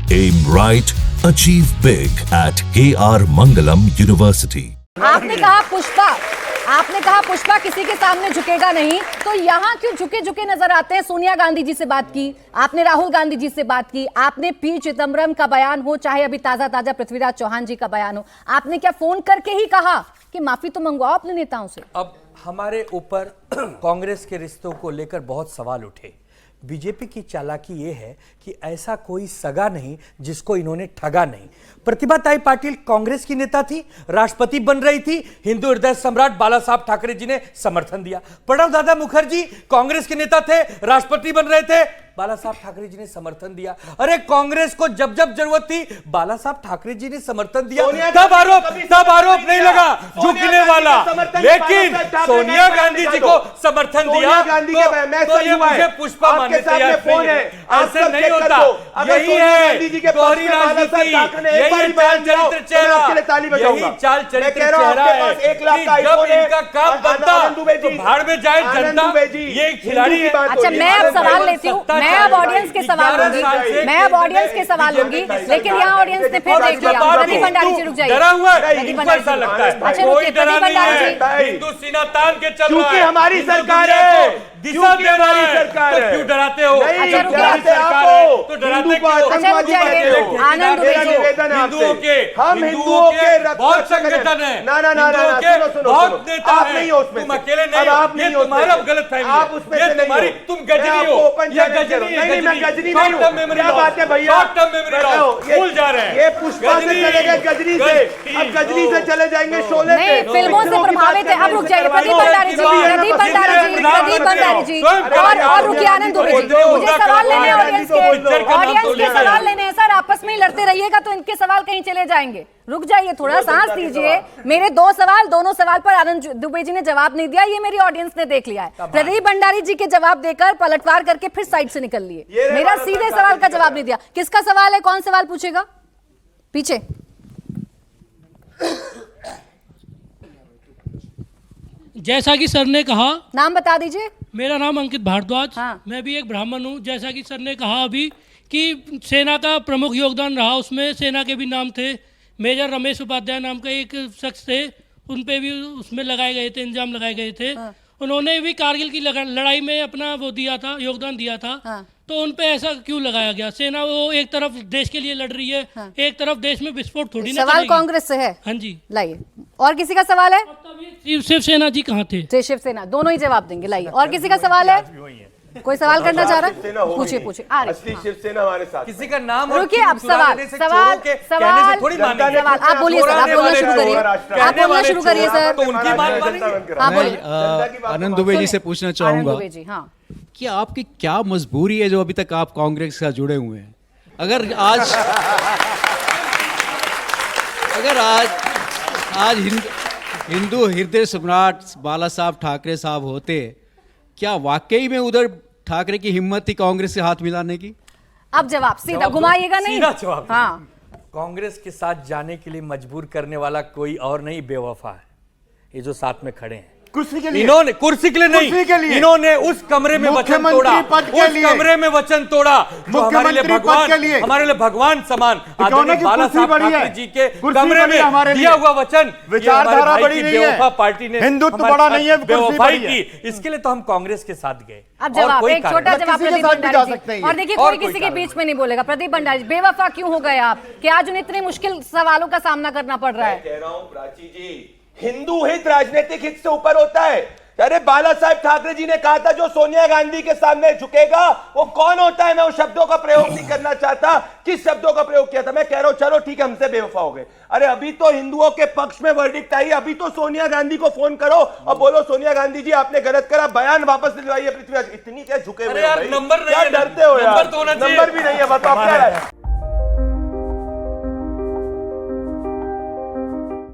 Aim right, achieve big at KR Mangalam University. आपने कहा पुष्पा किसी के सामने झुकेगा नहीं, तो यहाँ क्यों झुके झुके नजर आते हैं? सोनिया गांधी जी से बात की आपने, राहुल गांधी जी से बात की आपने, पी चिदम्बरम का बयान हो, चाहे अभी ताजा पृथ्वीराज चौहान जी का बयान हो, आपने क्या फोन करके ही कहा कि माफी तो मंगवाओ अपने नेताओं से? अब हमारे ऊपर कांग्रेस के रिश्तों को लेकर बहुत सवाल उठे। बीजेपी की चालाकी ये है कि ऐसा कोई सगा नहीं जिसको इन्होंने ठगा नहीं। प्रतिभाताई पाटिल कांग्रेस की नेता थी, राष्ट्रपति बन रही थी, हिंदू हृदय सम्राट बाला साहब ठाकरे जी ने समर्थन दिया। प्रणब दादा मुखर्जी कांग्रेस के नेता थे, राष्ट्रपति बन रहे थे, बाला साहब ठाकरे जी ने समर्थन दिया। अरे कांग्रेस को जब जरूरत थी बाला साहब ठाकरे जी ने समर्थन दिया। तब आरोप नहीं लगा झुकने वाला, लेकिन सोनिया गांधी जी को समर्थन दिया तो ये मुझे पुष्पा मानने तैयार नहीं है। ऐसे नहीं होता, यही है दोहरी राजनीति, यही चाल चरित्र चेहरा है कि जब इनका काम बनता तो भाड़ में जाए जनता। ये खिलाड़ी है। अच्छा, मैं अब सवाल लेती हूँ, मैं अब ऑडियंस के सवाल लूंगी, लेकिन यहाँ ऑडियंस ने फिर देख लिया। प्रदीप भंडारी जी रुक जाइए। डरा हुआ है, इनको ऐसा लगता है। अच्छा कोई डरा नहीं है, हिंदू सीना तान के चल रहा है, हमारी सरकार है, दिशा दे रही सरकार है, क्यों डराते हो? अच्छा रुक जाइए, तो डराते क्यों? अच्छा रुक जाइए, आनंद दुबे जी। हिंदुओं के बहुत संगठन है, बहुत नेता है, तुम अकेले नहीं हो, ये तुम्हारा गलत फहमी है, ये तुम्हारी, तुम गजनी हो, ये गजनी है, शॉर्ट टर्म मेमोरी भूल जा रहे हैं। ये पुष्पा से चले गए गजनी से, अब गजनी से चले जाएंगे शोले नहीं, फिल्मों से प्रभावित है। अब रुक जाइए, प्रदीप भंडारी जी और रुकिए आनंद दुबे जी, मुझे सवाल लेने ऑडियंस के सवाल लेने हैं सर। आपस में ही लड़ते रहिएगा तो इनके सवाल कहीं चले जाएंगे। रुक जाइए, थोड़ा सांस लीजिए। मेरे दोनों सवाल पर आनंद दुबे जी ने जवाब नहीं दिया, ये मेरी ऑडियंस ने देख लिया है। प्रदीप भंडारी जी के जवाब देकर पलटवार करके फिर साइड से निकल लिए। मेरा सीधे सवाल का जवाब नहीं दिया। किसका सवाल है? कौन सवाल पूछेगा? पीछे जैसा कि सर ने कहा, नाम बता दीजिए। मेरा नाम अंकित भारद्वाज। हाँ। मैं भी एक ब्राह्मण हूँ। जैसा कि सर ने कहा अभी कि सेना का प्रमुख योगदान रहा, उसमें सेना के भी नाम थे। मेजर रमेश उपाध्याय नाम का एक शख्स थे, उन पे भी उसमें लगाए गए थे, इल्जाम लगाए गए थे। हाँ। उन्होंने भी कारगिल की लड़ाई में अपना वो दिया था, योगदान दिया था। हाँ। तो उन पे ऐसा क्यों लगाया गया? सेना वो एक तरफ देश के लिए लड़ रही है। हाँ। एक तरफ देश में विस्फोट थोड़ी ना। सवाल कांग्रेस से है। हाँ जी, लाइए। और किसी का सवाल है? शिवसेना जी कहाँ थे? शिवसेना, दोनों ही जवाब देंगे। लाइए। और किसी का सवाल है? कोई सवाल करना चाह रहा है? पूछिए। असली शिवसेना हमारे साथ। किसी का नाम रुकिए, अब सवाल आप बोलिए सर, आप बोलना शुरू करिए सर। तो उनकी बात हाँ बोलिए। आनंद दुबे जी से पूछना चाहूंगा हाँ, कि आपकी क्या मजबूरी है जो अभी तक आप कांग्रेस से जुड़े हुए हैं? अगर आज हिंदू हृदय सम्राट बाला साहब ठाकरे साहब होते, क्या वाकई में उधर ठाकरे की हिम्मत थी कांग्रेस से हाथ मिलाने की? अब जवाब सीधा घुमाइएगा नहीं। सीधा जवाब। हाँ, कांग्रेस के साथ जाने के लिए मजबूर करने वाला कोई और नहीं, बेवफा है ये जो साथ में खड़े हैं। कुर्सी के लिए, इन्होंने कुर्सी के लिए नहीं, इन्होंने उस कमरे में वचन तोड़ा, उस कमरे में वचन तोड़ा जो हमारे लिए भगवान समान आदरणीय बाला साहब ठाकरे जी के कमरे में दिया हुआ वचन। विचारधारा बड़ी नहीं है, पार्टी ने हिंदुत्व बड़ा नहीं है, बेवफाई की, इसके लिए तो हम कांग्रेस के साथ गए। अब जवाब, एक छोटा जवाब प्रदीप भंडारी जी। और देखिए, कोई किसी के बीच में नहीं बोलेगा। प्रदीप भंडारी, बेवफा क्यों हो गए आप कि आज उन्हें इतने मुश्किल सवालों का सामना करना पड़ रहा है? कह रहा हूं प्राची जी, हिंदू हित राजनीतिक हित से ऊपर होता है। अरे बाला साहब ठाकरे जी ने कहा था जो सोनिया गांधी के सामने झुकेगा वो कौन होता है? मैं उस शब्दों का प्रयोग नहीं करना चाहता। किस शब्दों का प्रयोग किया था? मैं कह रहा हूं चलो ठीक है, हमसे बेवफा हो गए। अरे अभी तो हिंदुओं के पक्ष में वर्डिक्ट आई, अभी तो सोनिया गांधी को फोन करो और बोलो सोनिया गांधी जी आपने गलत करा, बयान वापस दिलवाइए। पृथ्वीराज इतनी क्या झुके हुए हो भाई? नंबर क्या डरते हो यार? नंबर भी नहीं है, बताओ क्या है?